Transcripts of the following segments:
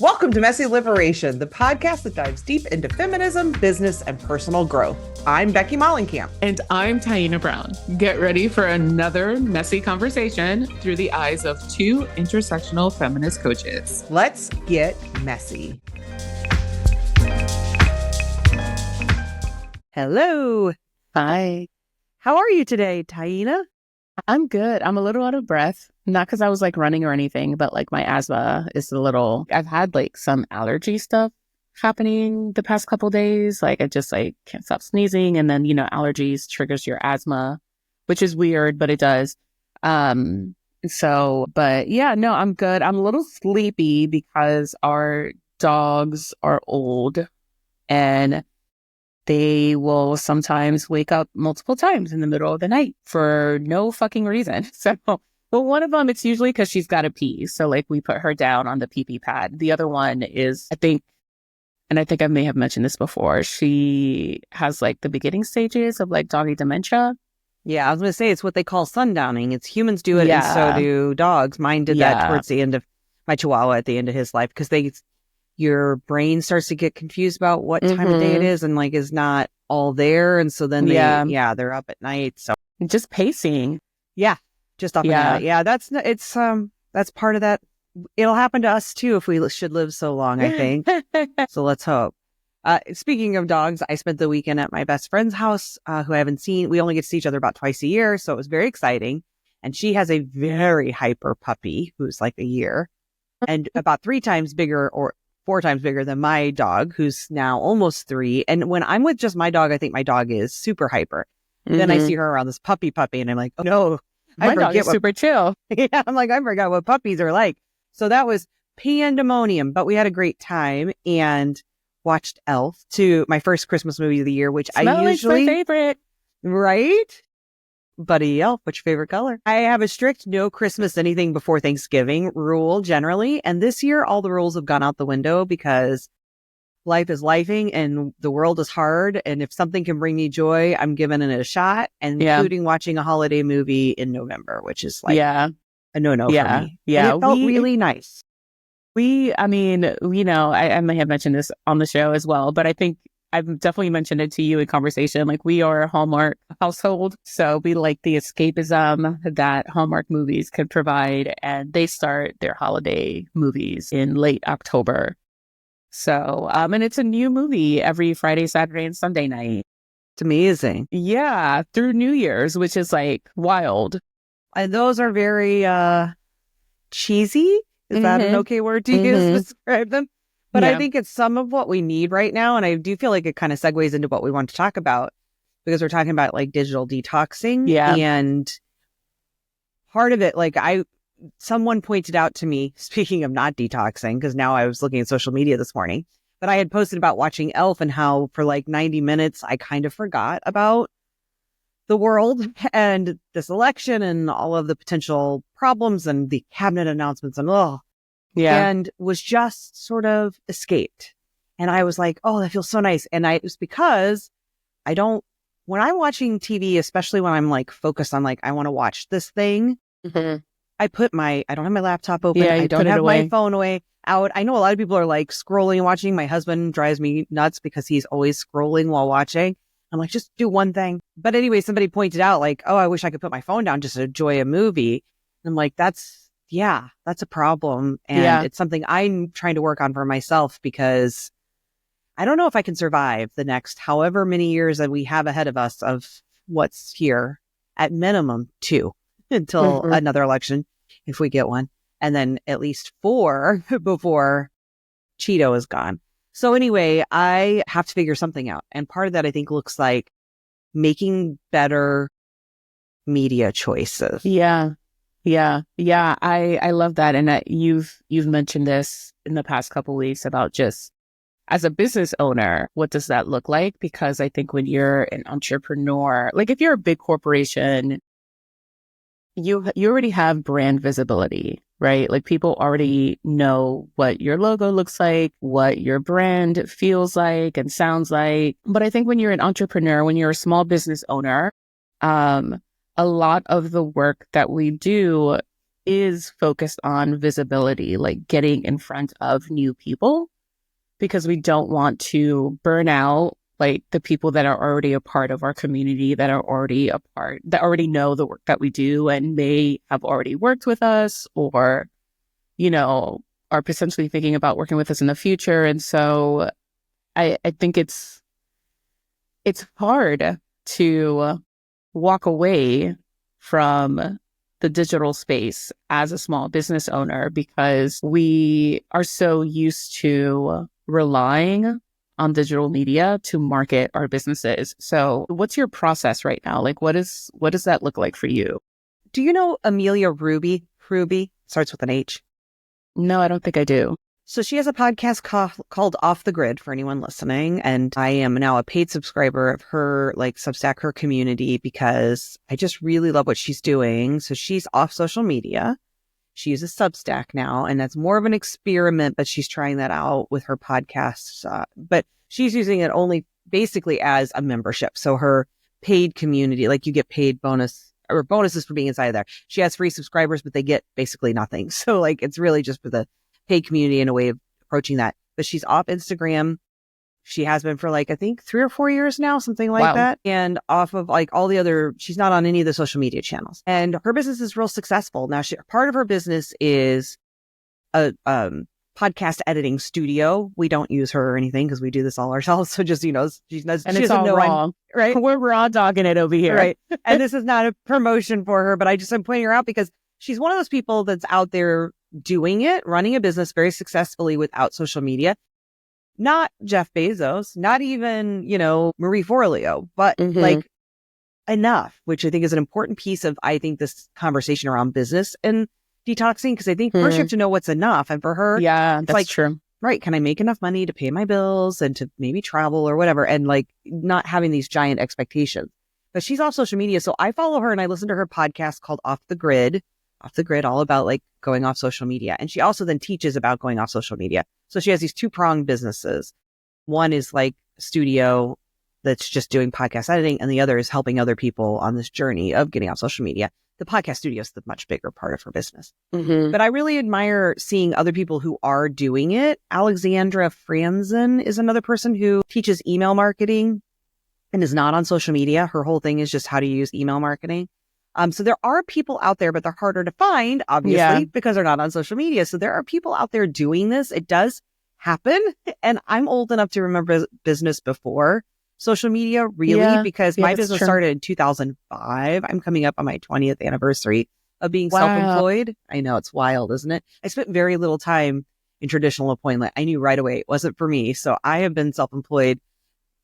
Welcome to Messy Liberation, the podcast that dives deep into feminism, business, and personal growth. I'm Becky Mollenkamp. And I'm Taina Brown. Get ready for another messy conversation through the eyes of two intersectional feminist coaches. Let's get messy. Hello. Hi. How are you today, Taina? I'm good. I'm a little out of breath. Not because I was running or anything, but my asthma is I've had some allergy stuff happening the past couple days. I just can't stop sneezing. And then, allergies triggers your asthma, which is weird, but it does. But yeah, no, I'm good. I'm a little sleepy because our dogs are old and they will sometimes wake up multiple times in the middle of the night for no fucking reason. So, well, one of them, it's usually because she's got to pee. So we put her down on the pee-pee pad. The other one is, I think I may have mentioned this before, she has the beginning stages of doggy dementia. Yeah, I was going to say it's what they call sundowning. It's humans do it and so do dogs. Mine did that towards the end of my Chihuahua at the end of his life because your brain starts to get confused about what time of day it is and is not all there. And so then they're up at night. So just pacing. Yeah. Just up and at it. Yeah. That's part of that. It'll happen to us too if we should live so long, I think. So let's hope. Speaking of dogs, I spent the weekend at my best friend's house, who I haven't seen. We only get to see each other about twice a year. So it was very exciting. And she has a very hyper puppy who's a year and about 3 times bigger or 4 times bigger than my dog, who's now almost 3. And when I'm with just my dog, I think my dog is super hyper. Then I see her around this puppy, and I'm like, oh no, my dog is super chill. Yeah, I'm I forgot what puppies are like. So that was pandemonium, but we had a great time and watched Elf, to my first Christmas movie of the year, which I usually my favorite, right? Buddy Elf, what's your favorite color? I have a strict no Christmas anything before Thanksgiving rule generally. And this year, all the rules have gone out the window because life is lifing and the world is hard. And if something can bring me joy, I'm giving it a shot, and including watching a holiday movie in November, which is a no-no for me. Yeah. And it felt really nice. I may have mentioned this on the show as well, but I think I've definitely mentioned it to you in conversation. We are a Hallmark household. So we like the escapism that Hallmark movies could provide. And they start their holiday movies in late October. So, and it's a new movie every Friday, Saturday, and Sunday night. It's amazing. Yeah. Through New Year's, which is wild. And those are very cheesy. Is that an okay word to use to describe them? But I think it's some of what we need right now. And I do feel like it kind of segues into what we want to talk about, because we're talking about digital detoxing. Yeah. And part of it, someone pointed out to me, speaking of not detoxing, because now I was looking at social media this morning, but I had posted about watching Elf and how for 90 minutes, I kind of forgot about the world and this election and all of the potential problems and the cabinet announcements and and was just sort of escaped. And I was like, oh, that feels so nice. And it was because when I'm watching TV, especially when I'm focused on I want to watch this thing, I don't have my laptop open. I don't have my phone out. I know a lot of people are scrolling and watching. My husband drives me nuts because he's always scrolling while watching. I'm just do one thing. But anyway, somebody pointed out oh, I wish I could put my phone down just to enjoy a movie. And I'm that's a problem. And it's something I'm trying to work on for myself, because I don't know if I can survive the next however many years that we have ahead of us of what's here, at minimum 2 until another election, if we get one. And then at least 4 before Cheeto is gone. So anyway, I have to figure something out. And part of that, I think, looks like making better media choices. Yeah. I love that. And you've mentioned this in the past couple of weeks about just as a business owner, what does that look like? Because I think when you're an entrepreneur, if you're a big corporation, you already have brand visibility, right? People already know what your logo looks like, what your brand feels like and sounds like. But I think when you're an entrepreneur, when you're a small business owner, a lot of the work that we do is focused on visibility, like getting in front of new people, because we don't want to burn out like the people that are already a part of our community, that already know the work that we do and may have already worked with us, or, are potentially thinking about working with us in the future. And so I think it's hard to walk away from the digital space as a small business owner, because we are so used to relying on digital media to market our businesses. So what's your process right now? Like, what does that look like for you? Do you know Amelia Ruby? Ruby starts with an H. No, I don't think I do. So she has a podcast called Off the Grid for anyone listening. And I am now a paid subscriber of her, like Substack, her community, because I just really love what she's doing. So she's off social media. She uses Substack now, and that's more of an experiment, but she's trying that out with her podcasts. But she's using it only basically as a membership. So her paid community, like you get paid bonuses for being inside of there. She has free subscribers, but they get basically nothing. So like, it's really just for the paid community in a way of approaching that. But she's off Instagram. She has been for like, I think 3 or 4 years now, something like that. And off of like all the other, she's not on any of the social media channels. And her business is real successful. Now, part of her business is a podcast editing studio. We don't use her or anything because we do this all ourselves. So just, she knows, and it's all raw, right? We're raw dogging it over here. Right. And this is not a promotion for her, but I'm pointing her out because she's one of those people that's out there doing it, running a business very successfully without social media. Not Jeff Bezos, not even, Marie Forleo, but like enough, which I think is an important piece of, I think, this conversation around business and detoxing. Because I think first you have to know what's enough. And for her, that's like, true. Right. Can I make enough money to pay my bills and to maybe travel or whatever? And like not having these giant expectations. But she's off social media. So I follow her and I listen to her podcast called Off the Grid, all about like going off social media. And she also then teaches about going off social media. So she has these 2-pronged businesses. One is like a studio that's just doing podcast editing, and the other is helping other people on this journey of getting off social media. The podcast studio is the much bigger part of her business. But I really admire seeing other people who are doing it. Alexandra Franzen is another person who teaches email marketing and is not on social media. Her whole thing is just how to use email marketing. So there are people out there, but they're harder to find, obviously, because they're not on social media. So there are people out there doing this. It does happen. And I'm old enough to remember business before social media, really, because my business started in 2005. I'm coming up on my 20th anniversary of being self-employed. I know, it's wild, isn't it? I spent very little time in traditional employment. I knew right away it wasn't for me. So I have been self-employed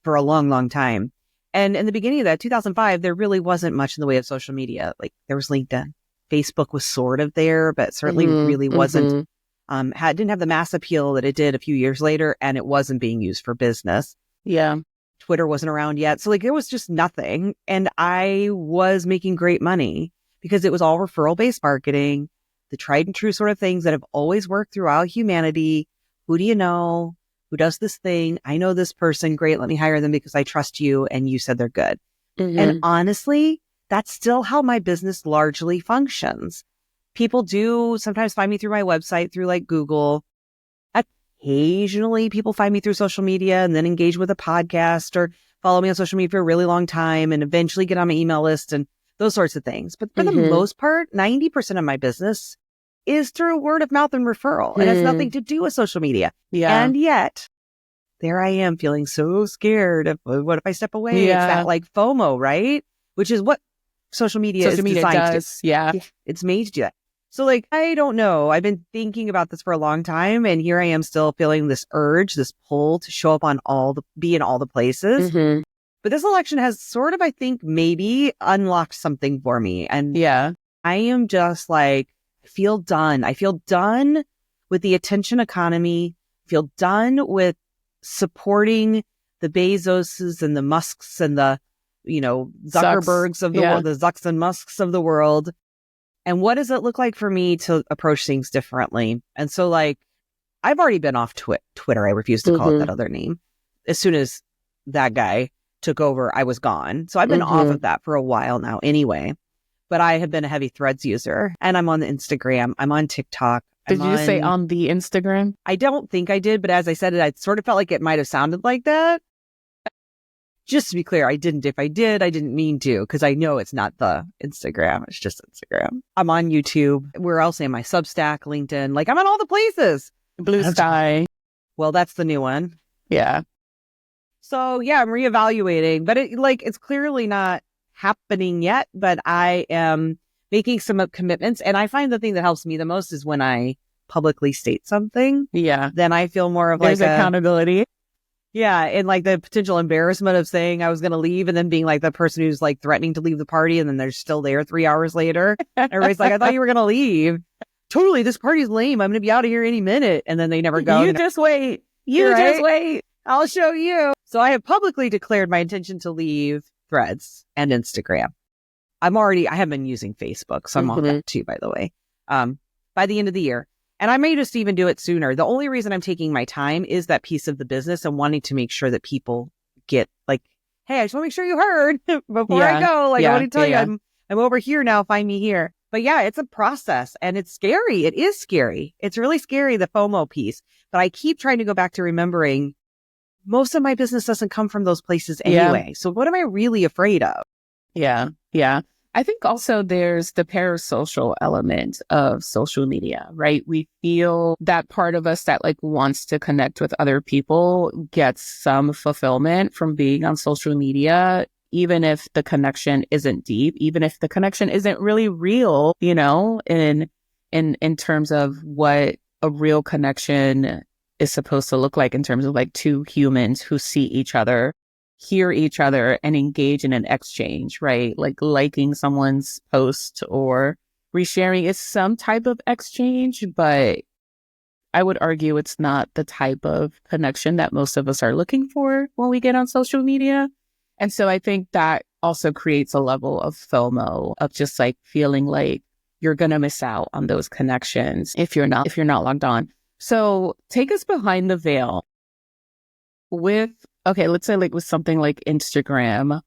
for a long, long time. And in the beginning of that, 2005, there really wasn't much in the way of social media. Like there was LinkedIn. Facebook was sort of there, but certainly really wasn't, didn't have the mass appeal that it did a few years later. And it wasn't being used for business. Yeah. Twitter wasn't around yet. So like it was just nothing. And I was making great money because it was all referral based marketing, the tried and true sort of things that have always worked throughout humanity. Who do you know? Who does this thing? I know this person. Great. Let me hire them because I trust you. And you said they're good. And honestly, that's still how my business largely functions. People do sometimes find me through my website, through like Google. Occasionally people find me through social media and then engage with a podcast or follow me on social media for a really long time and eventually get on my email list and those sorts of things. But for the most part, 90% of my business is through word of mouth and referral. It has nothing to do with social media. And yet there I am feeling so scared of what if I step away? It's that like FOMO, right? Which is what social media is designed to do. It's made to do that. So like, I don't know. I've been thinking about this for a long time. And here I am still feeling this urge, this pull to show up be in all the places. But this election has sort of, I think, maybe unlocked something for me. And I am just like, I feel done. I feel done with the attention economy. I feel done with supporting the Bezoses and the Musks and the, Zuckerbergs of the world, the Zucks and Musks of the world. And what does it look like for me to approach things differently? And so like, I've already been off Twitter. I refuse to call it that other name. As soon as that guy took over, I was gone. So I've been off of that for a while now anyway. but I have been a heavy Threads user, and I'm on the Instagram. I'm on TikTok. Did you say on the Instagram? I don't think I did, but as I said it, I sort of felt like it might have sounded like that. Just to be clear, I didn't. If I did, I didn't mean to, because I know it's not the Instagram. It's just Instagram. I'm on YouTube. Where else am I? Substack, LinkedIn. Like, I'm on all the places. Blue Sky. Well, that's the new one. Yeah. So yeah, I'm reevaluating, but it's clearly not happening yet, but I am making some commitments. And I find the thing that helps me the most is when I publicly state something. Yeah. Then I feel more of There's accountability. Yeah. And like the potential embarrassment of saying I was going to leave and then being like the person who's like threatening to leave the party and then they're still there 3 hours later. Everybody's like, I thought you were going to leave. Totally. This party's lame. I'm going to be out of here any minute. And then they never go. You just wait. Just wait. I'll show you. So I have publicly declared my intention to leave Threads and Instagram. I haven't been using Facebook. So I'm on that too, by the way, by the end of the year. And I may just even do it sooner. The only reason I'm taking my time is that piece of the business and wanting to make sure that people get like, hey, I just want to make sure you heard before I go. Like, I want to tell you, I'm over here now. Find me here. But yeah, it's a process and it's scary. It is scary. It's really scary, the FOMO piece. But I keep trying to go back to remembering most of my business doesn't come from those places anyway. Yeah. So what am I really afraid of? Yeah. Yeah. I think also there's the parasocial element of social media, right? We feel that part of us that like wants to connect with other people gets some fulfillment from being on social media, even if the connection isn't deep, even if the connection isn't really real, you know, in terms of what a real connection is supposed to look like in terms of like two humans who see each other, hear each other, and engage in an exchange, right? Like liking someone's post or resharing is some type of exchange, but I would argue it's not the type of connection that most of us are looking for when we get on social media. And so I think that also creates a level of FOMO of just like feeling like you're going to miss out on those connections if you're not logged on. So take us behind the veil with, okay, let's say like with something like Instagram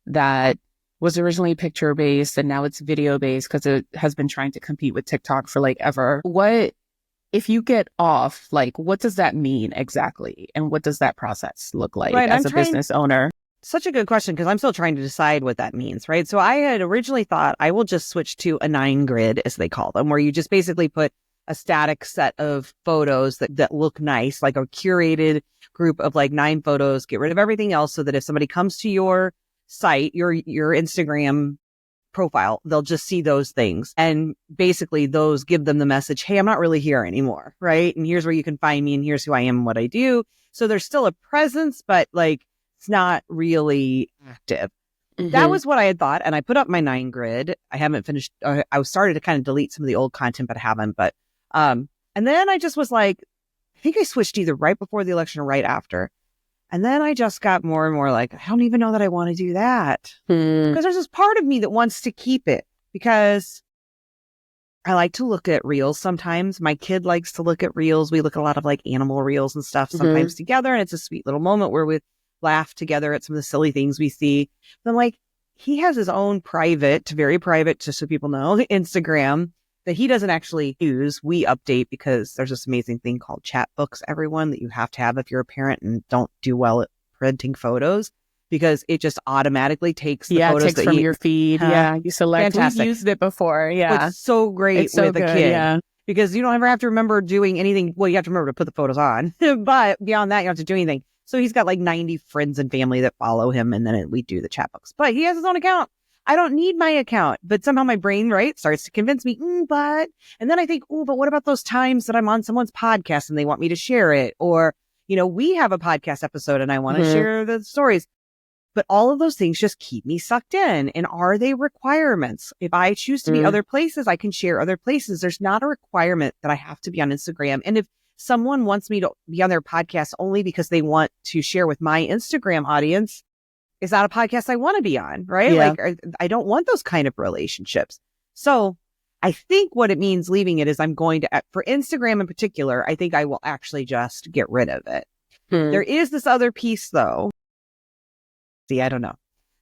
that was originally picture based and now it's video based because it has been trying to compete with TikTok for like ever. What, if you get off, like what does that mean exactly? And what does that process look like as a business owner? Such a good question because I'm still trying to decide what that means, right? So I had originally thought I will just switch to a 9 grid, as they call them, where you just basically put a static set of photos that look nice, like a curated group of like 9 photos, get rid of everything else so that if somebody comes to your site, your Instagram profile, they'll just see those things. And basically those give them the message, hey, I'm not really here anymore, right? And here's where you can find me and here's who I am and what I do. So there's still a presence, but like it's not really active. Mm-hmm. That was what I had thought. And I put up my 9 grid. I haven't finished. I started to kind of delete some of the old content, but I haven't. But and then I just was like, I think I switched either right before the election or right after. And then I just got more and more like, I don't even know that I want to do that. Because there's this part of me that wants to keep it because I like to look at reels sometimes. My kid likes to look at reels. We look at a lot of like animal reels and stuff sometimes together. And it's a sweet little moment where we laugh together at some of the silly things we see. But I'm like, he has his own private, very private, just so people know, Instagram that he doesn't actually use. We update because there's this amazing thing called chat books, everyone, that you have to have if you're a parent and don't do well at printing photos because it just automatically takes the photos it takes from your feed. You select. Fantastic. We've used it before. Yeah. It's so great it's so with good, a kid. Yeah. Because you don't ever have to remember doing anything. Well, you have to remember to put the photos on, but beyond that, you don't have to do anything. So he's got like 90 friends and family that follow him and then we do the chat books, but he has his own account. I don't need my account, but somehow my brain, right, starts to convince me, and then I think, but what about those times that I'm on someone's podcast and they want me to share it? Or, you know, we have a podcast episode and I want to share the stories. But all of those things just keep me sucked in. And are they requirements? If I choose to be other places, I can share other places. There's not a requirement that I have to be on Instagram. And if someone wants me to be on their podcast only because they want to share with my Instagram audience, is that a podcast I want to be on, right? Yeah. Like, I don't want those kind of relationships. So I think what it means leaving it is I'm going to, for Instagram in particular, I think I will actually just get rid of it. There is this other piece though. See, I don't know.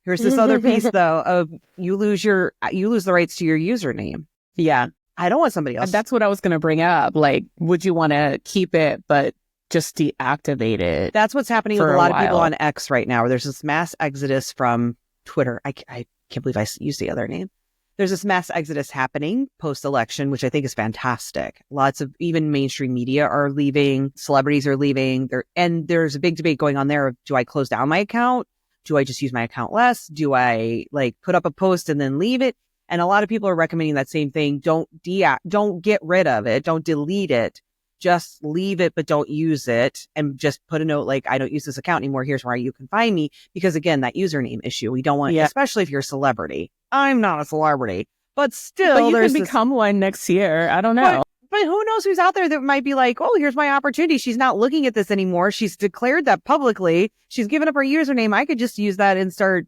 Here's this other piece though of you lose the rights to your username. Yeah. I don't want somebody else. And that's what I was going to bring up. Like, would you want to keep it, but just deactivate it? That's what's happening with a lot of people on X right now, where there's this mass exodus from Twitter. I can't believe I used the other name. There's this mass exodus happening post-election, which I think is fantastic. Lots of even mainstream media are leaving. Celebrities are leaving. And there's a big debate going on there of, do I close down my account? Do I just use my account less? Do I like put up a post and then leave it? And a lot of people are recommending that same thing. Don't get rid of it. Don't delete it. Just leave it, but don't use it. And just put a note like, I don't use this account anymore. Here's where you can find me. Because again, that username issue, we don't want, especially if you're a celebrity. I'm not a celebrity, but still. But you can become one next year. I don't know. But who knows who's out there that might be like, oh, here's my opportunity. She's not looking at this anymore. She's declared that publicly. She's given up her username. I could just use that and start,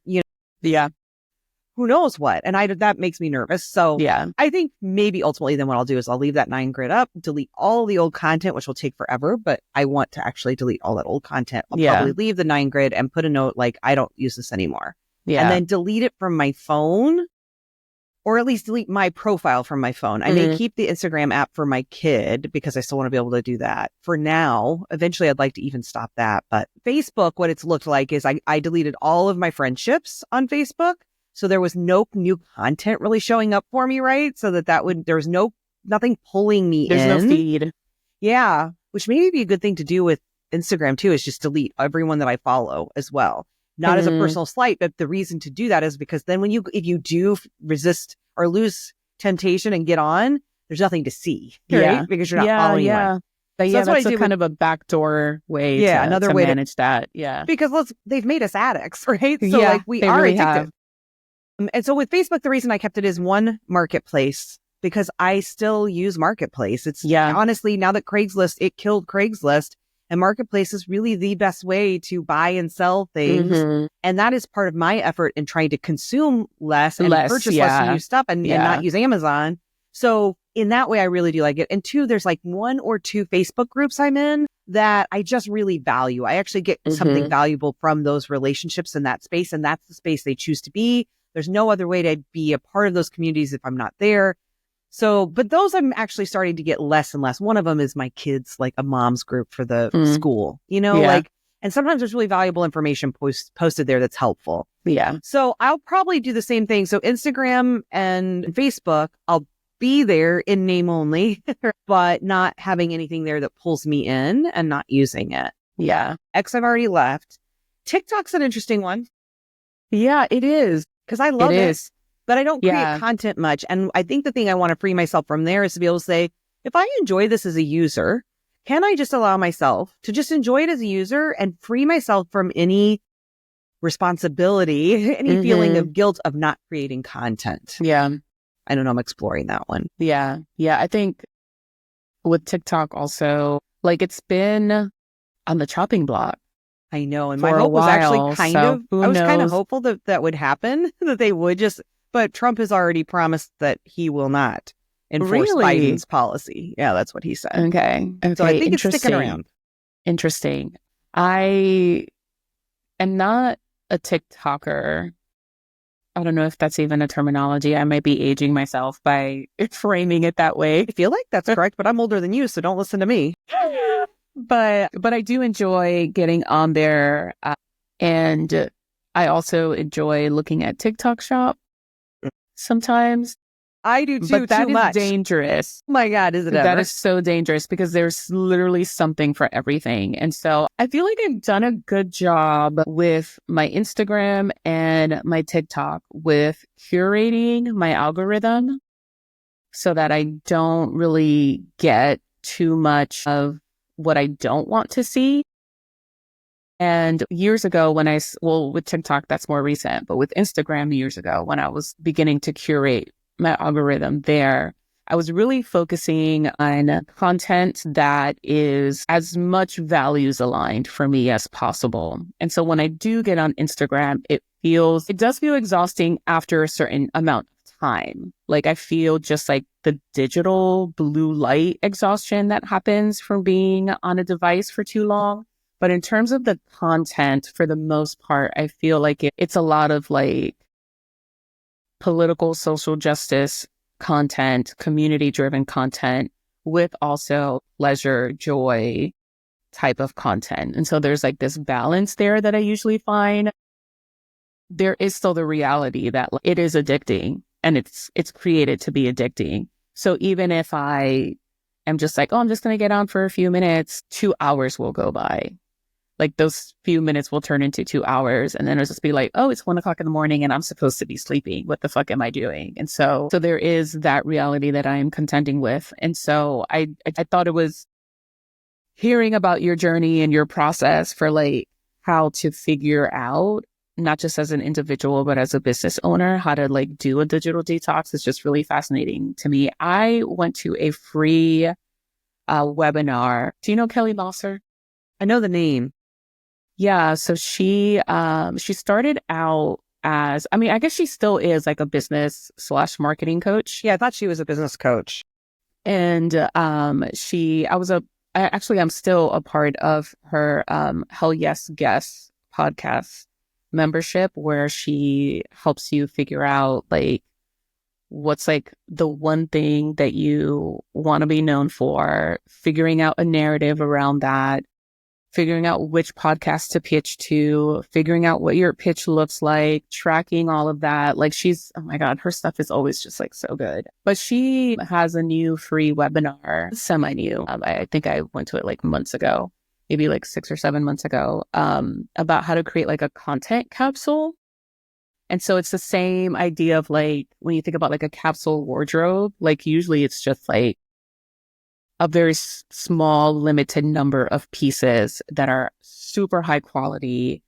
Yeah. Who knows what? And that makes me nervous. So yeah, I think maybe ultimately then what I'll do is I'll leave that 9 grid up, delete all the old content, which will take forever, but I want to actually delete all that old content. I'll probably leave the 9 grid and put a note like, I don't use this anymore. Yeah. And then delete it from my phone, or at least delete my profile from my phone. I may keep the Instagram app for my kid because I still want to be able to do that. For now, eventually I'd like to even stop that. But Facebook, what it's looked like is I deleted all of my friendships on Facebook. So there was no new content really showing up for me, right? So there was nothing pulling me in. There's no feed. Yeah. Which may be a good thing to do with Instagram too, is just delete everyone that I follow as well. Not as a personal slight, but the reason to do that is because then if you do resist or lose temptation and get on, there's nothing to see, right? Yeah. Because you're not following anyone. But so that's kind of a backdoor way to manage that. Yeah. Because they've made us addicts, right? So we are really addicted. Have. And so with Facebook, the reason I kept it is one, marketplace, because I still use marketplace. It's honestly, now that it killed Craigslist, and marketplace is really the best way to buy and sell things. And that is part of my effort in trying to consume less and purchase less new stuff and not use Amazon. So in that way, I really do like it. And 2, there's like 1 or 2 Facebook groups I'm in that I just really value. I actually get something valuable from those relationships in that space. And that's the space they choose to be. There's no other way to be a part of those communities if I'm not there. So, but those I'm actually starting to get less and less. One of them is my kids, like a mom's group for the school, and sometimes there's really valuable information posted there that's helpful. Yeah. So I'll probably do the same thing. So Instagram and Facebook, I'll be there in name only, but not having anything there that pulls me in and not using it. Yeah. X I've already left. TikTok's an interesting one. Yeah, it is. Because I love it, but I don't create content much. And I think the thing I want to free myself from there is to be able to say, if I enjoy this as a user, can I just allow myself to just enjoy it as a user and free myself from any responsibility, any feeling of guilt of not creating content? Yeah. I don't know. I'm exploring that one. Yeah. Yeah. I think with TikTok also, like it's been on the chopping block. I know. And my hope was actually I was kind of hopeful that would happen, that they would but Trump has already promised that he will not enforce Biden's policy. Yeah, that's what he said. Okay. So I think it's sticking around. Interesting. I am not a TikToker. I don't know if that's even a terminology. I might be aging myself by framing it that way. I feel like that's correct, but I'm older than you, so don't listen to me. But I do enjoy getting on there, and I also enjoy looking at TikTok Shop sometimes. I do too. But that is dangerous. Oh my God, is it ever? That is so dangerous because there's literally something for everything. And so I feel like I've done a good job with my Instagram and my TikTok with curating my algorithm so that I don't really get too much of what I don't want to see. And years ago with TikTok, that's more recent, but with Instagram years ago, when I was beginning to curate my algorithm there, I was really focusing on content that is as much values aligned for me as possible. And so when I do get on Instagram, it does feel exhausting after a certain amount of time. Like I feel just like the digital blue light exhaustion that happens from being on a device for too long. But in terms of the content, for the most part, I feel like it's a lot of like political, social justice content, community-driven content with also pleasure, joy type of content. And so there's like this balance there that I usually find. There is still the reality that it is addicting and it's created to be addicting. So even if I am just like, oh, I'm just going to get on for a few minutes, 2 hours will go by. Like those few minutes will turn into 2 hours. And then it'll just be like, oh, it's 1 o'clock in the morning and I'm supposed to be sleeping. What the fuck am I doing? And so there is that reality that I am contending with. And so I thought it was hearing about your journey and your process for like how to figure out, not just as an individual, but as a business owner, how to like do a digital detox is just really fascinating to me. I went to a free webinar. Do you know Kelly Losser? I know the name. Yeah. So she started out as, I mean, I guess she still is like a business/marketing coach. Yeah. I thought she was a business coach. And I'm still a part of her Hell Yes Guest podcast membership, where she helps you figure out like what's like the one thing that you want to be known for, figuring out a narrative around that, figuring out which podcast to pitch to, figuring out what your pitch looks like, tracking all of that. Like oh my God, her stuff is always just like so good. But she has a new free webinar, semi-new. I think I went to it like months ago, maybe like 6 or 7 months ago, about how to create like a content capsule. And so it's the same idea of like, when you think about like a capsule wardrobe, like usually it's just like a very small, limited number of pieces that are super high quality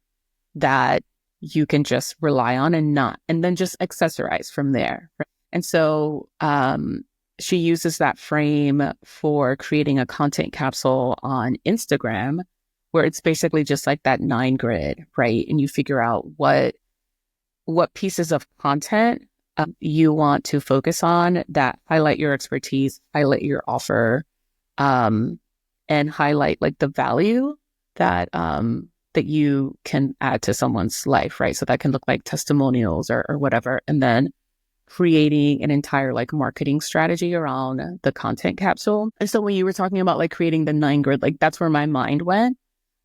that you can just rely on and then just accessorize from there. And so she uses that frame for creating a content capsule on Instagram, where it's basically just like that 9 grid, right? And you figure out what pieces of content you want to focus on that highlight your expertise, highlight your offer, and highlight like the value that that you can add to someone's life, right? So that can look like testimonials or whatever, and then creating an entire like marketing strategy around the content capsule. And so when you were talking about like creating the 9 grid, like that's where my mind went.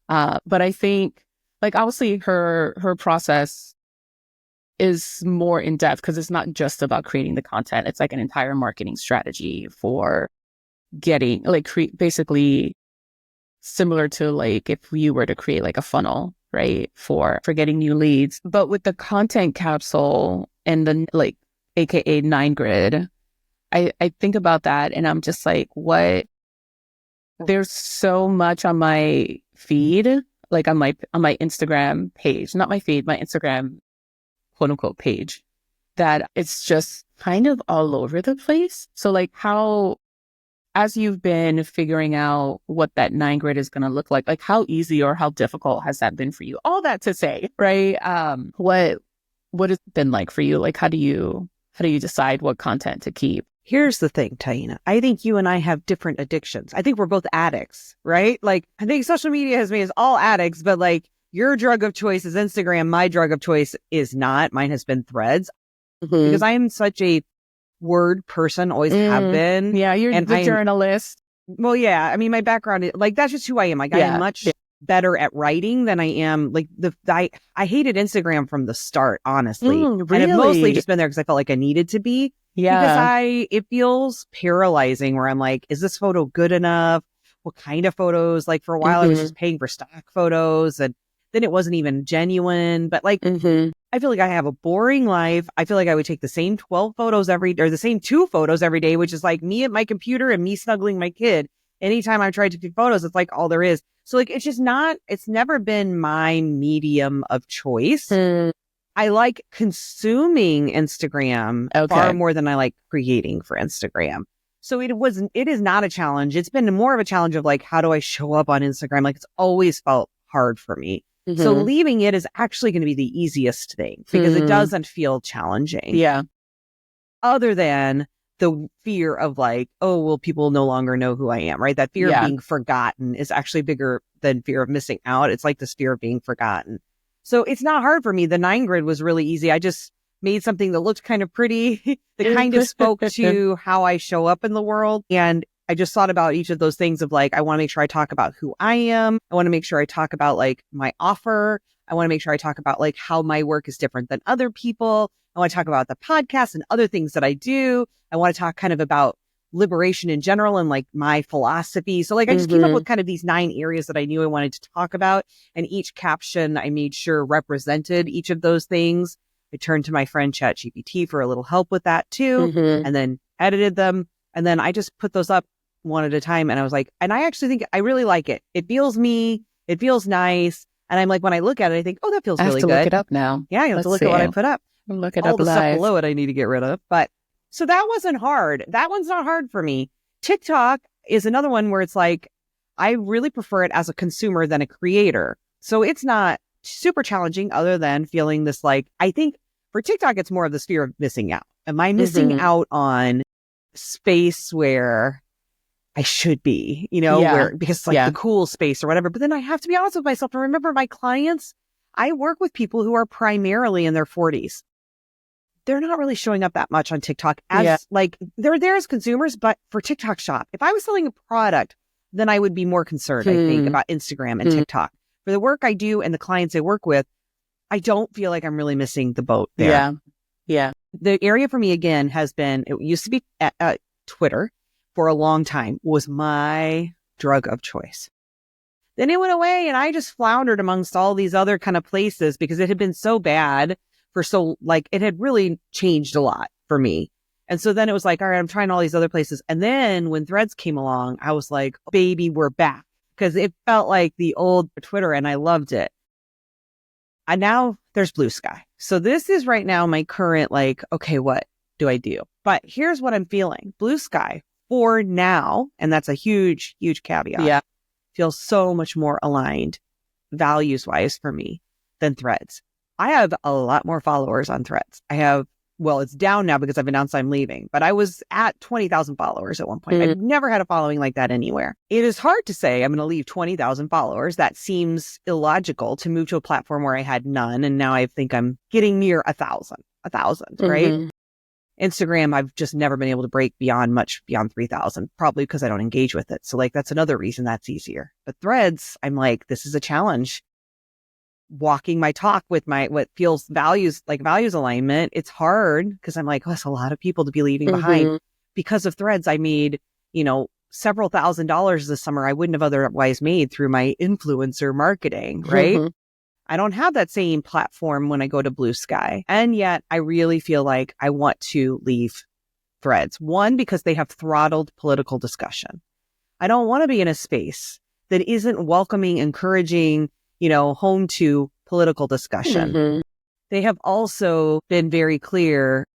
But I think like obviously her process is more in depth because it's not just about creating the content. It's like an entire marketing strategy for getting like basically similar to like if you were to create like a funnel, right, for getting new leads. But with the content capsule and the like aka 9 grid, I think about that and I'm just like, what, there's so much on my feed, like on my Instagram page, not my feed, my Instagram quote unquote page, that it's just kind of all over the place. So like how, as you've been figuring out what that 9 grid is going to look like how easy or how difficult has that been for you? All that to say, right? What has it been like for you? Like, how do you decide what content to keep? Here's the thing, Taina. I think you and I have different addictions. I think we're both addicts, right? Like, I think social media has made us all addicts, but like your drug of choice is Instagram. My drug of choice is not. Mine has been Threads because I am such a word person, always have been. Yeah, you're the journalist. Well, yeah. I mean, my background is like, that's just who I am. Like, I am much better at writing than I am. Like, I hated Instagram from the start, honestly. Really? And I've mostly just been there because I felt like I needed to be. Yeah. Because it feels paralyzing where I'm like, is this photo good enough? What kind of photos? Like, for a while, I was just paying for stock photos and then it wasn't even genuine. But like, I feel like I have a boring life. I feel like I would take the same 12 photos the same 2 photos every day, which is like me at my computer and me snuggling my kid. Anytime I try to take photos, it's like all there is. So like, it's never been my medium of choice. I like consuming Instagram far more than I like creating for Instagram. So it is not a challenge. It's been more of a challenge of like, how do I show up on Instagram? Like, it's always felt hard for me. So leaving it is actually going to be the easiest thing because it doesn't feel challenging. Yeah. Other than the fear of like, oh, well, people no longer know who I am, right? That fear of being forgotten is actually bigger than fear of missing out. It's like this fear of being forgotten. So it's not hard for me. The 9 grid was really easy. I just made something that looked kind of pretty, that kind of spoke to how I show up in the world. And I just thought about each of those things of like, I want to make sure I talk about who I am. I want to make sure I talk about like my offer. I want to make sure I talk about like how my work is different than other people. I want to talk about the podcast and other things that I do. I want to talk kind of about liberation in general and like my philosophy. So like I just came up with kind of these 9 areas that I knew I wanted to talk about. And each caption I made sure represented each of those things. I turned to my friend ChatGPT for a little help with that too, and then edited them. And then I just put those up one at a time. And I was like, and I actually think I really like it. It feels me. It feels nice. And I'm like, when I look at it, I think, oh, that feels really good. I have to look it up now. Yeah, you have to look at what I put up. Look it all up the live. Stuff below it I need to get rid of. But so that wasn't hard. That one's not hard for me. TikTok is another one where it's like, I really prefer it as a consumer than a creator. So it's not super challenging other than feeling this like, I think for TikTok, it's more of this fear of missing out. Am I missing out on space where I should be, where, because it's like the cool space or whatever. But then I have to be honest with myself and remember my clients, I work with people who are primarily in their 40s. They're not really showing up that much on TikTok as like they're there as consumers, but for TikTok shop, if I was selling a product, then I would be more concerned, I think, about Instagram and TikTok. For the work I do and the clients I work with, I don't feel like I'm really missing the boat there. Yeah. The area for me again has been, it used to be Twitter for a long time was my drug of choice. Then it went away and I just floundered amongst all these other kind of places because it had been so bad for so like it had really changed a lot for me. And so then it was like, all right, I'm trying all these other places. And then when Threads came along, I was like, baby, we're back, because it felt like the old Twitter and I loved it. And now there's Blue Sky. So this is right now my current like, okay, what do I do? But here's what I'm feeling. Blue Sky for now, and that's a huge, huge caveat, feels so much more aligned values-wise for me than Threads. I have a lot more followers on Threads. It's down now because I've announced I'm leaving, but I was at 20,000 followers at one point. I've never had a following like that anywhere. It is hard to say I'm going to leave 20,000 followers. That seems illogical to move to a platform where I had none. And now I think I'm getting near 1,000, right? Instagram, I've just never been able to break much beyond 3,000, probably because I don't engage with it. So like, that's another reason that's easier. But Threads, I'm like, this is a challenge. Walking my talk with what feels values alignment. It's hard because I'm like, that's a lot of people to be leaving behind. Because of Threads, I made, several $1,000s this summer I wouldn't have otherwise made through my influencer marketing, right? I don't have that same platform when I go to Blue Sky. And yet I really feel like I want to leave Threads. One, because they have throttled political discussion. I don't want to be in a space that isn't welcoming, encouraging, home to political discussion. They have also been very clear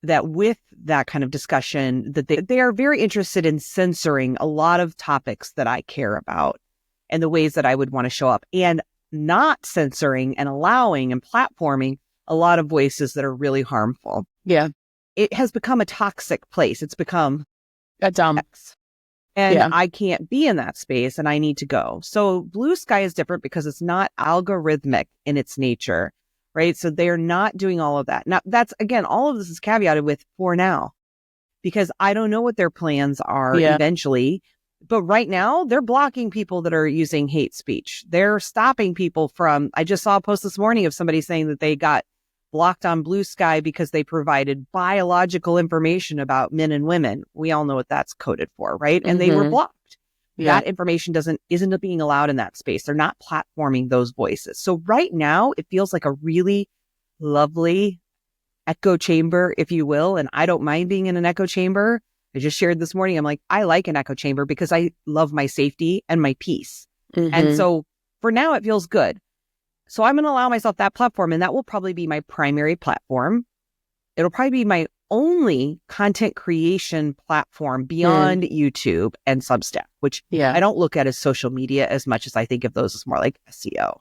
that with that kind of discussion, that they are very interested in censoring a lot of topics that I care about and the ways that I would want to show up, and not censoring and allowing and platforming a lot of voices that are really harmful. Yeah. It has become a toxic place. It's become a dump. And I can't be in that space and I need to go. So Blue Sky is different because it's not algorithmic in its nature, right? So they're not doing all of that. Now, that's, again, all of this is caveated with for now, because I don't know what their plans are eventually. But right now, they're blocking people that are using hate speech. They're stopping people from, I just saw a post this morning of somebody saying that they got blocked on Blue Sky because they provided biological information about men and women. We all know what that's coded for, right? And they were blocked. That information isn't being allowed in that space. They're not platforming those voices. So right now, it feels like a really lovely echo chamber, if you will. And I don't mind being in an echo chamber. I just shared this morning, I'm like, I like an echo chamber because I love my safety and my peace. And so for now, it feels good. So I'm going to allow myself that platform, and that will probably be my primary platform. It'll probably be my only content creation platform beyond YouTube and Substack, which I don't look at as social media as much as I think of those as more like SEO.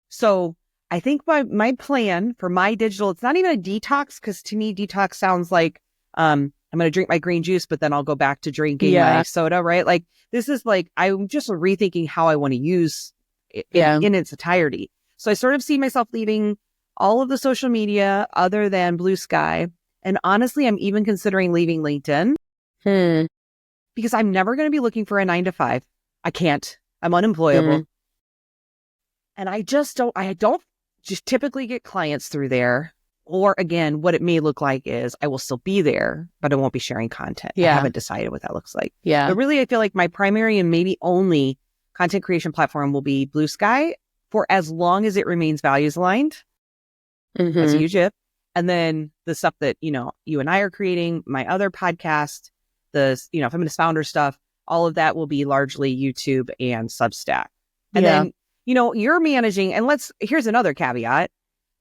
So I think my plan for my digital, it's not even a detox, because to me, detox sounds like I'm going to drink my green juice, but then I'll go back to drinking my soda, right? Like this is like, I'm just rethinking how I want to use it in its entirety. So I sort of see myself leaving all of the social media other than Blue Sky. And honestly, I'm even considering leaving LinkedIn because I'm never going to be looking for a 9 to 5. I can't. I'm unemployable. And I don't just typically get clients through there. Or again, what it may look like is I will still be there, but I won't be sharing content. I haven't decided what that looks like. But really, I feel like my primary and maybe only content creation platform will be Blue Sky for as long as it remains values aligned. That's a huge if. And then the stuff that, you and I are creating, my other podcast, the, feminist founder stuff, all of that will be largely YouTube and Substack. And then, you're managing, and here's another caveat.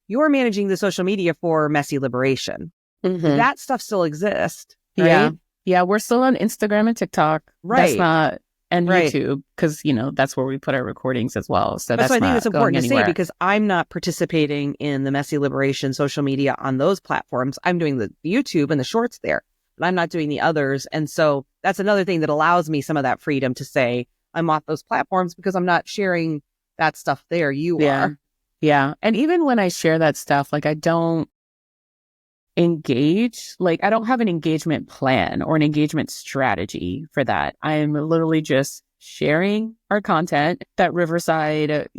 You're managing the social media for Messy Liberation. That stuff still exists, right? Yeah, we're still on Instagram and TikTok. Right. And YouTube, because, that's where we put our recordings as well. So that's I think not it's important to anywhere. say, because I'm not participating in the Messy Liberation social media on those platforms. I'm doing the YouTube and the shorts there, but I'm not doing the others. And so that's another thing that allows me some of that freedom to say I'm off those platforms because I'm not sharing that stuff there. You are. Yeah. And even when I share that stuff, like I don't engage, like I don't have an engagement plan or an engagement strategy for that. I'm literally just sharing our content that Riverside,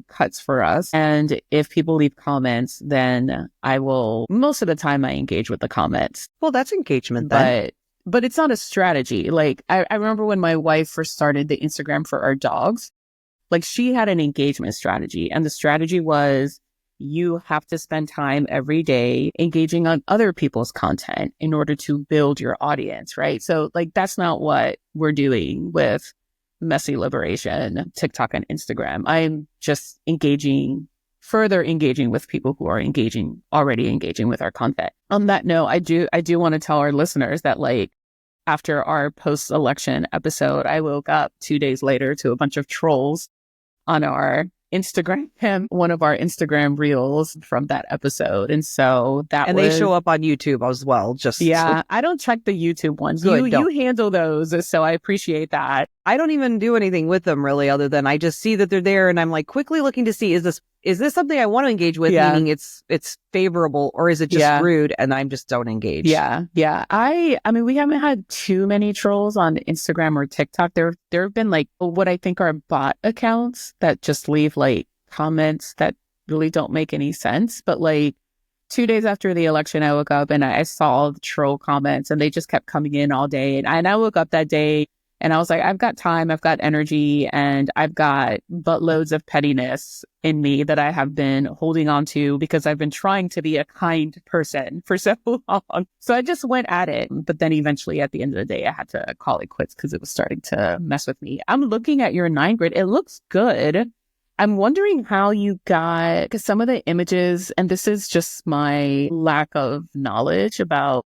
cuts for us. And if people leave comments, then I will, most of the time I engage with the comments. Well, that's engagement then. But it's not a strategy. Like I remember when my wife first started the Instagram for our dogs, like she had an engagement strategy, and the strategy was you have to spend time every day engaging on other people's content in order to build your audience, right? So like, that's not what we're doing with Messy Liberation, TikTok and Instagram. I'm just further engaging with people who are already engaging with our content. On that note, I do want to tell our listeners that like, after our post-election episode, I woke up 2 days later to a bunch of trolls on our Instagram, one of our Instagram reels from that episode. And so they show up on YouTube as well. I don't check the YouTube ones. You handle those. So I appreciate that. I don't even do anything with them really, other than I just see that they're there and I'm like quickly looking to see, is this something I want to engage with? Meaning it's favorable, or is it just rude and I just don't engage? Yeah. I mean, we haven't had too many trolls on Instagram or TikTok. There have been like what I think are bot accounts that just leave like comments that really don't make any sense. But like 2 days after the election, I woke up and I saw all the troll comments and they just kept coming in all day. And I woke up that day and I was like, I've got time, I've got energy, and I've got buttloads of pettiness in me that I have been holding on to because I've been trying to be a kind person for so long. So I just went at it. But then eventually at the end of the day, I had to call it quits because it was starting to mess with me. I'm looking at your 9 grid. It looks good. I'm wondering how you got, because some of the images, and this is just my lack of knowledge about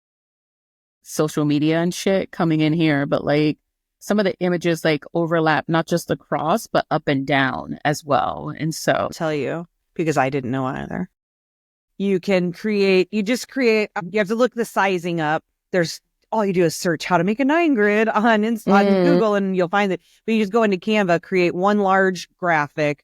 social media and shit coming in here, but like, some of the images like overlap, not just across, but up and down as well. And so I'll tell you, because I didn't know either. You have to look the sizing up. All you do is search how to make a 9 grid on Google and you'll find it. But you just go into Canva, create one large graphic.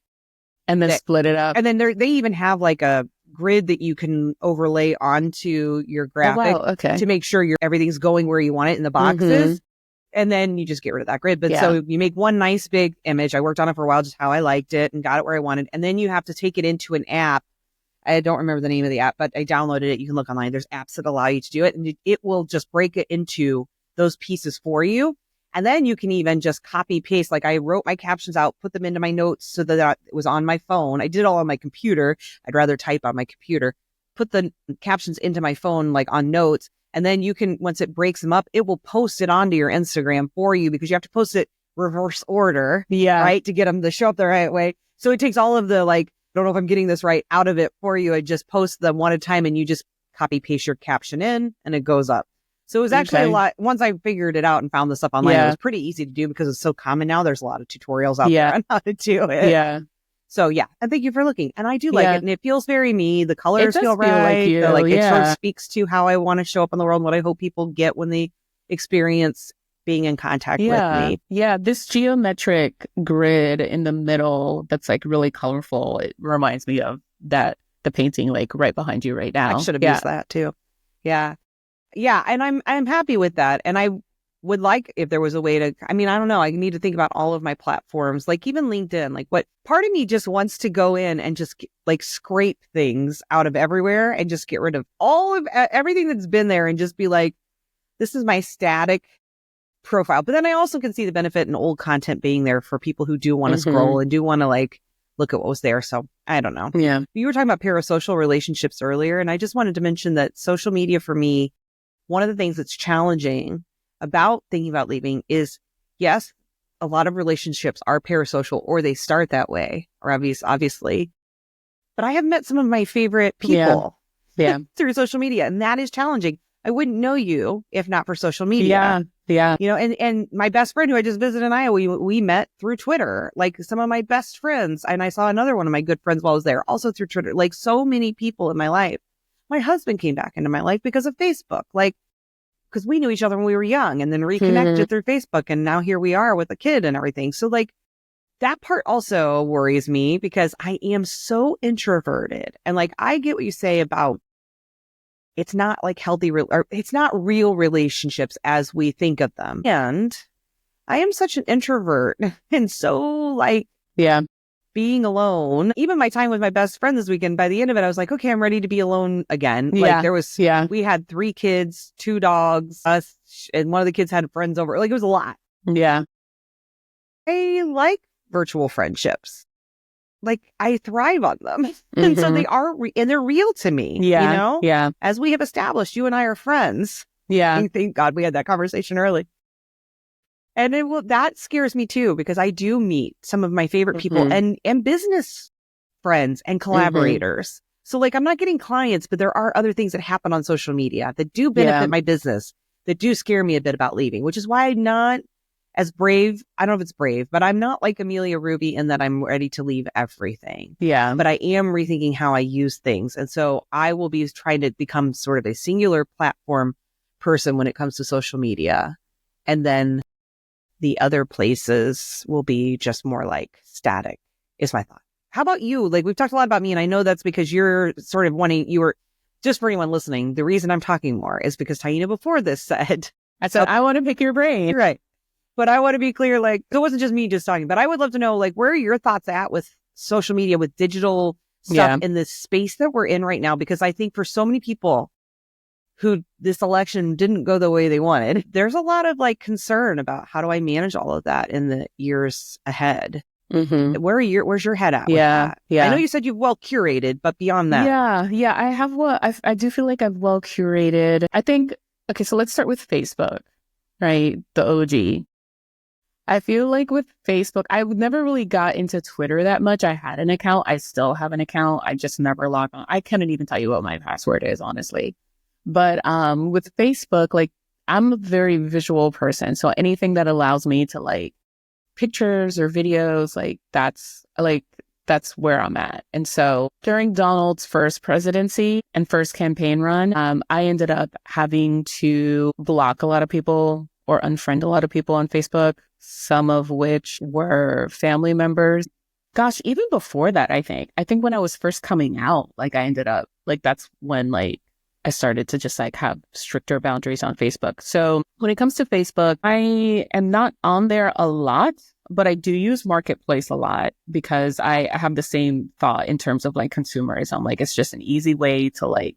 And then split it up. And then they even have like a grid that you can overlay onto your graphic to make sure everything's going where you want it in the boxes. And then you just get rid of that grid. But so you make one nice big image. I worked on it for a while, just how I liked it and got it where I wanted. And then you have to take it into an app. I don't remember the name of the app, but I downloaded it. You can look online. There's apps that allow you to do it. And it will just break it into those pieces for you. And then you can even just copy paste. Like I wrote my captions out, put them into my notes so that it was on my phone. I did it all on my computer. I'd rather type on my computer. Put the captions into my phone, like on notes. And then you can, once it breaks them up, it will post it onto your Instagram for you because you have to post it reverse order, right? To get them to show up the right way. So it takes all of the like, I don't know if I'm getting this right, out of it for you. I just post them one at a time and you just copy paste your caption in and it goes up. So it was actually a lot. Once I figured it out and found this stuff online, it was pretty easy to do because it's so common now. There's a lot of tutorials out there on how to do it. Yeah. So yeah, and thank you for looking. And I do like Yeah. it. And it feels very me. The It colors does feel feel like right. you. It sort of Yeah. speaks to how I want to show up in the world and what I hope people get when they experience being in contact with Yeah. me. Yeah. This geometric grid in the middle that's like really colorful. It reminds me of the painting like right behind you right now. I should have Yeah. used that too. Yeah. Yeah. And I'm happy with that. And I would like if there was a way to, I mean, I don't know. I need to think about all of my platforms, like even LinkedIn, like what part of me just wants to go in and just like scrape things out of everywhere and just get rid of all of everything that's been there and just be like, this is my static profile. But then I also can see the benefit in old content being there for people who do want to scroll and do want to like look at what was there. So I don't know. Yeah. You were talking about parasocial relationships earlier, and I just wanted to mention that social media for me, one of the things that's challenging about thinking about leaving is, yes, a lot of relationships are parasocial or they start that way, or obviously. But I have met some of my favorite people Yeah. through social media, and that is challenging. I wouldn't know you if not for social media. Yeah. Yeah. You know, and my best friend who I just visited in Iowa, we met through Twitter, like some of my best friends. And I saw another one of my good friends while I was there, also through Twitter, like so many people in my life. My husband came back into my life because of Facebook, like, because we knew each other when we were young and then reconnected through Facebook. And now here we are with a kid and everything. So like that part also worries me because I am so introverted. And like, I get what you say about it's not like healthy, or it's not real relationships as we think of them. And I am such an introvert and so like Yeah. being alone. Even my time with my best friend this weekend, by the end of it, I was like, okay, I'm ready to be alone again. Yeah. Like there was, we had 3 kids, 2 dogs, us, and one of the kids had friends over. Like it was a lot. Yeah. I like virtual friendships. Like I thrive on them. And so they are, and they're real to me. Yeah. You know? Yeah. As we have established, you and I are friends. Yeah. And thank God we had that conversation early. And that scares me too, because I do meet some of my favorite people and business friends and collaborators. So like, I'm not getting clients, but there are other things that happen on social media that do benefit my business, that do scare me a bit about leaving, which is why I'm not as brave. I don't know if it's brave, but I'm not like Amelia Ruby in that I'm ready to leave everything. Yeah. But I am rethinking how I use things. And so I will be trying to become sort of a singular platform person when it comes to social media. And then the other places will be just more like static, is my thought. How about you? Like we've talked a lot about me, and I know that's because you're sort of just for anyone listening, the reason I'm talking more is because Taina before this said, I want to pick your brain. Right. But I want to be clear, like, it wasn't just me just talking, but I would love to know, like, where are your thoughts at with social media, with digital stuff in this space that we're in right now? Because I think for so many people who this election didn't go the way they wanted, there's a lot of like concern about how do I manage all of that in the years ahead. Where's your head at with that? I know you said you've well curated, but beyond that. I do feel like I've well curated. I think, okay, so let's start with Facebook, right? The OG. I feel like with Facebook, I never really got into Twitter that much. I had an account. I still have an account. I just never log on. I couldn't even tell you what my password is, honestly. But with Facebook, like I'm a very visual person. So anything that allows me to like pictures or videos, like that's where I'm at. And so during Donald's first presidency and first campaign run, I ended up having to block a lot of people or unfriend a lot of people on Facebook, some of which were family members. Gosh, even before that, I think when I was first coming out, like I ended up like, that's when like I started to just like have stricter boundaries on Facebook. So when it comes to Facebook, I am not on there a lot, but I do use Marketplace a lot because I have the same thought in terms of like consumerism. Like it's just an easy way to like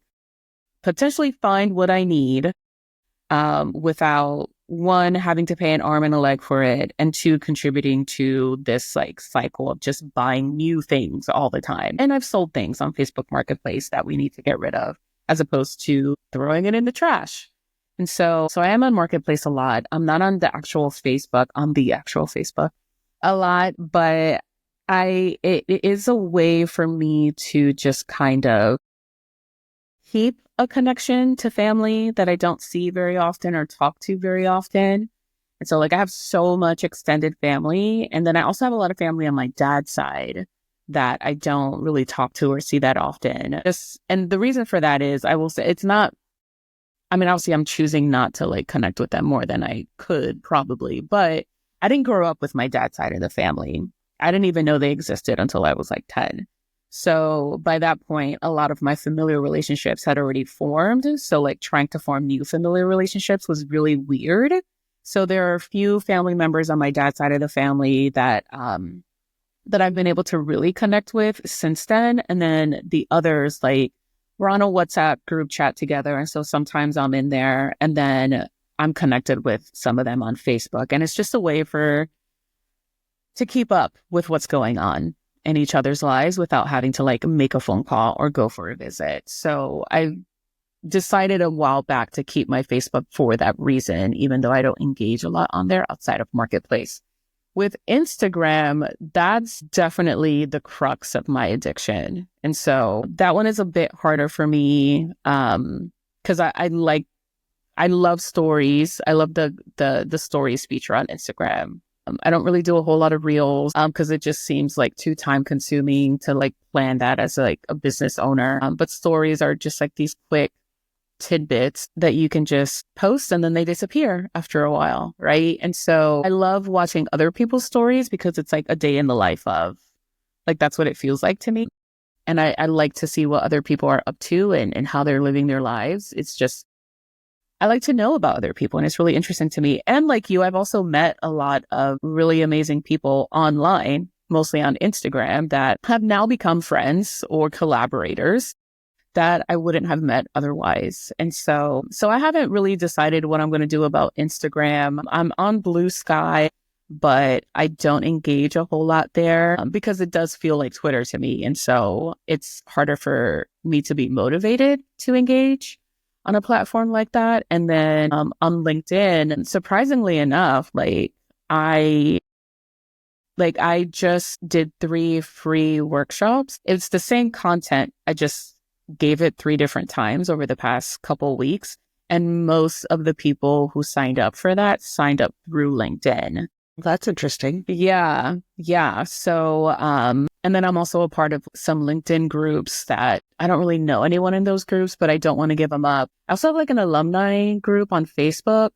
potentially find what I need without one, having to pay an arm and a leg for it, and 2, contributing to this like cycle of just buying new things all the time. And I've sold things on Facebook Marketplace that we need to get rid of, as opposed to throwing it in the trash. And so I am on Marketplace a lot. I'm not on the actual Facebook, a lot, but it is a way for me to just kind of keep a connection to family that I don't see very often or talk to very often. And so like I have so much extended family. And then I also have a lot of family on my dad's side that I don't really talk to or see that often. And the reason for that is, I will say, it's not, I mean, obviously I'm choosing not to like connect with them more than I could probably, but I didn't grow up with my dad's side of the family. I didn't even know they existed until I was like 10. So by that point, a lot of my familiar relationships had already formed. So like trying to form new familiar relationships was really weird. So there are a few family members on my dad's side of the family that that I've been able to really connect with since then. And then the others, like, we're on a WhatsApp group chat together. And so sometimes I'm in there, and then I'm connected with some of them on Facebook. And it's just a way to keep up with what's going on in each other's lives without having to like make a phone call or go for a visit. So I decided a while back to keep my Facebook for that reason, even though I don't engage a lot on there outside of Marketplace. With Instagram, that's definitely the crux of my addiction. And so that one is a bit harder for me because I love stories. I love the stories feature on Instagram. I don't really do a whole lot of reels because it just seems like too time consuming to like plan that as like a business owner. But stories are just like these quick tidbits that you can just post and then they disappear after a while, right? And so I love watching other people's stories because it's like a day in the life of, like, that's what it feels like to me. And I like to see what other people are up to and how they're living their lives. It's just, I like to know about other people, and it's really interesting to me. And like you, I've also met a lot of really amazing people online, mostly on Instagram, that have now become friends or collaborators that I wouldn't have met otherwise. And so I haven't really decided what I'm going to do about Instagram. I'm on Blue Sky, but I don't engage a whole lot there because it does feel like Twitter to me. And so it's harder for me to be motivated to engage on a platform like that. And then on LinkedIn, surprisingly enough, I just did 3 free workshops. It's the same content. I just gave it 3 different times over the past couple weeks. And most of the people who signed up for that signed up through LinkedIn. That's interesting. Yeah. So, and then I'm also a part of some LinkedIn groups that I don't really know anyone in those groups, but I don't want to give them up. I also have like an alumni group on Facebook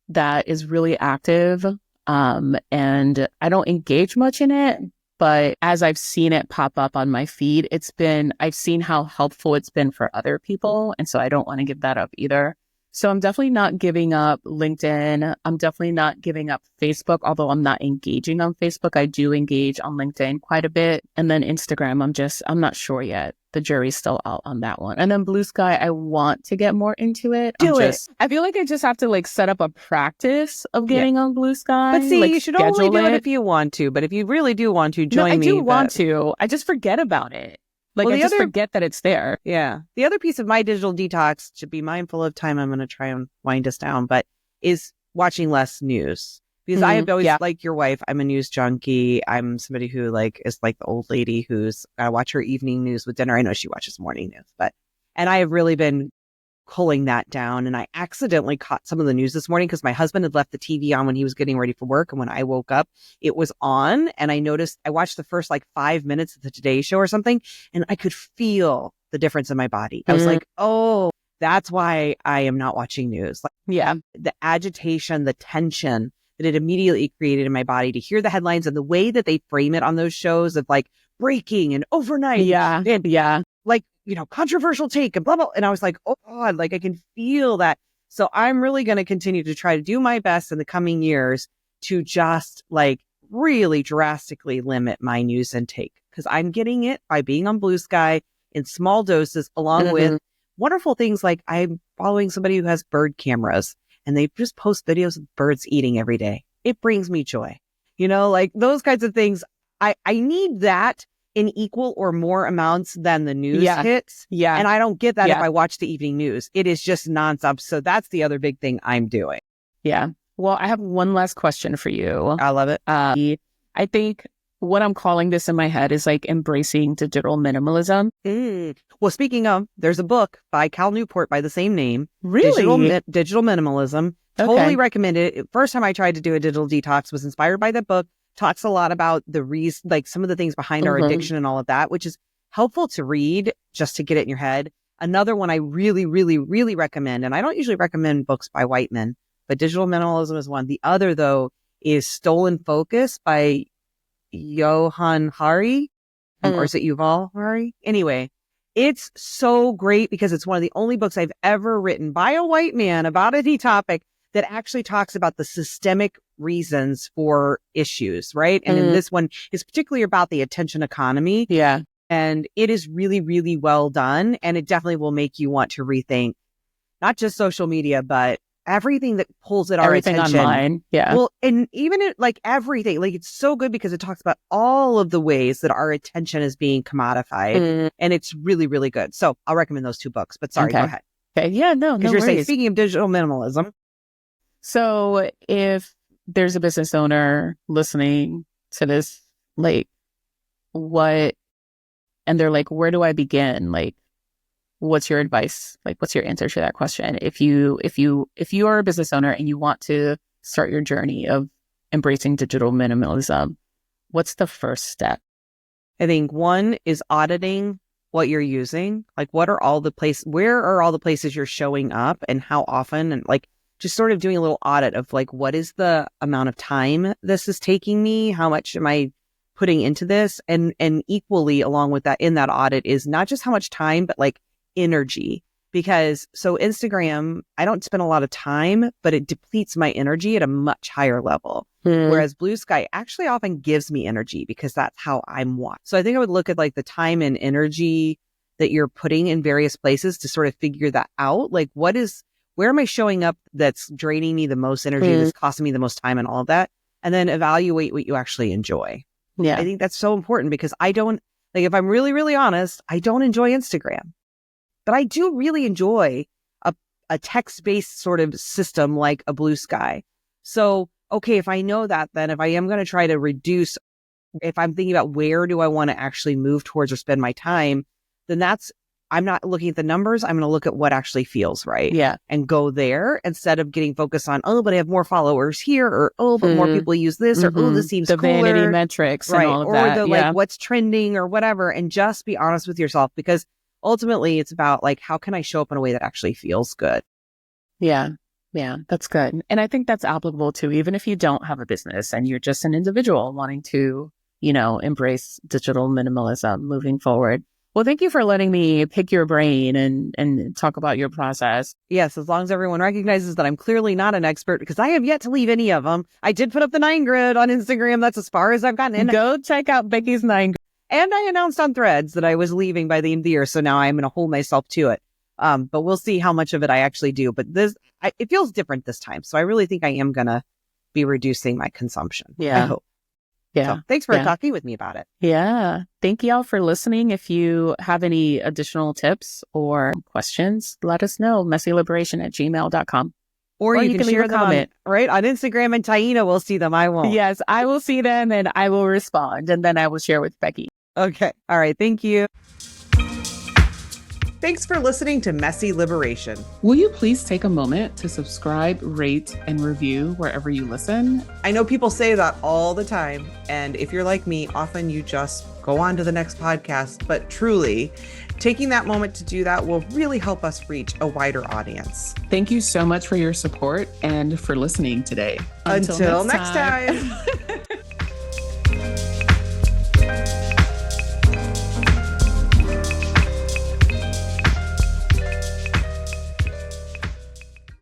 that is really active. And I don't engage much in it, but as I've seen it pop up on my feed, I've seen how helpful it's been for other people. And so I don't want to give that up either. So I'm definitely not giving up LinkedIn. I'm definitely not giving up Facebook, although I'm not engaging on Facebook. I do engage on LinkedIn quite a bit. And then Instagram, I'm not sure yet. The jury's still out on that one. And then Blue Sky, I want to get more into it. I feel like I just have to like set up a practice of getting on Blue Sky. But see, like, you should only do it if you want to. But if you really do want to, join me. I do want to. I just forget about it. Like, I just forget that it's there. Yeah. The other piece of my digital detox, to be mindful of time, I'm going to try and wind us down, but is watching less news. Because I have always, like your wife, I'm a news junkie. I'm somebody who like is like the old lady who's got to watch her evening news with dinner. I know she watches morning news, and I have really been culling that down. And I accidentally caught some of the news this morning because my husband had left the TV on when he was getting ready for work. And when I woke up, it was on. And I noticed, I watched the first like 5 minutes of the Today Show or something, and I could feel the difference in my body. I was like, oh, that's why I am not watching news. Like, the agitation, the tension that it immediately created in my body to hear the headlines and the way that they frame it on those shows of like breaking and overnight. Like, controversial take and blah, blah. And I was like, oh God, like I can feel that. So I'm really going to continue to try to do my best in the coming years to just like really drastically limit my news intake, because I'm getting it by being on Blue Sky in small doses, along with wonderful things like I'm following somebody who has bird cameras and they just post videos of birds eating every day. It brings me joy. Like those kinds of things. I need that in equal or more amounts than the news hits. Yeah. And I don't get that if I watch the evening news. It is just nonstop. So that's the other big thing I'm doing. Yeah. Well, I have one last question for you. I love it. I think what I'm calling this in my head is like embracing digital minimalism. Well, speaking of, there's a book by Cal Newport by the same name. Really? Digital Minimalism. Totally recommend it. First time I tried to do a digital detox was inspired by that book. talks a lot about the reason, like some of the things behind our addiction and all of that, which is helpful to read just to get it in your head. Another one I really, really, really recommend, and I don't usually recommend books by white men, but Digital Minimalism is one. The other, though, is Stolen Focus by Johan Hari, or is it Yuval Hari? Anyway, it's so great because it's one of the only books I've ever written by a white man about any topic that actually talks about the systemic reasons for issues, right? And in this one, it's particularly about the attention economy. Yeah. And it is really, really well done. And it definitely will make you want to rethink not just social media, but everything that pulls at our attention. Online. Yeah. Well, and even like everything, like it's so good because it talks about all of the ways that our attention is being commodified. And it's really, really good. So I'll recommend those 2 books, but sorry, go ahead. Okay. Yeah, no Because you're saying, worries. speaking of digital minimalism. So if there's a business owner listening to this, like and they're like, where do I begin? Like, what's your advice? Like, what's your answer to that question? If you are a business owner and you want to start your journey of embracing digital minimalism, what's the first step? I think one is auditing what you're using. Like, where are all the places you're showing up and how often? And like, just sort of doing a little audit of like, what is the amount of time this is taking me? How much am I putting into this? And equally along with that, in that audit is not just how much time, but like energy. Because so Instagram, I don't spend a lot of time, but it depletes my energy at a much higher level. Whereas Blue Sky actually often gives me energy because that's how I'm wired. So I think I would look at like the time and energy that you're putting in various places to sort of figure that out. Like, where am I showing up that's draining me the most energy, that's costing me the most time and all of that? And then evaluate what you actually enjoy. Yeah. I think that's so important because I don't, like, if I'm really, really honest, I don't enjoy Instagram, but I do really enjoy a text-based sort of system like a Blue Sky. So, okay, if I know that, then if I am going to try to reduce, if I'm thinking about where do I want to actually move towards or spend my time, then I'm not looking at the numbers. I'm going to look at what actually feels right. Yeah. And go there instead of getting focused on, oh, but I have more followers here, or, oh, but more people use this, or, oh, this seems the cooler. vanity metrics and all of that. Or the like what's trending or whatever. And just be honest with yourself, because ultimately it's about like, how can I show up in a way that actually feels good? Yeah. Yeah, that's good. And I think that's applicable to even if you don't have a business and you're just an individual wanting to, embrace digital minimalism moving forward. Well, thank you for letting me pick your brain and talk about your process. Yes, as long as everyone recognizes that I'm clearly not an expert, because I have yet to leave any of them. I did put up the 9 grid on Instagram. That's as far as I've gotten in. Go check out Becky's 9 grid. And I announced on Threads that I was leaving by the end of the year. So now I'm going to hold myself to it. But we'll see how much of it I actually do. But it feels different this time. So I really think I am going to be reducing my consumption. Yeah. I hope. Yeah. So thanks for talking with me about it. Yeah. Thank y'all for listening. If you have any additional tips or questions, let us know. messyliberation@gmail.com. Or you can share them on Instagram, and Taina will see them. I won't. Yes, I will see them and I will respond, and then I will share with Becky. Okay. All right. Thank you. Thanks for listening to Messy Liberation. Will you please take a moment to subscribe, rate, and review wherever you listen? I know people say that all the time. And if you're like me, often you just go on to the next podcast. But truly, taking that moment to do that will really help us reach a wider audience. Thank you so much for your support and for listening today. Until next time.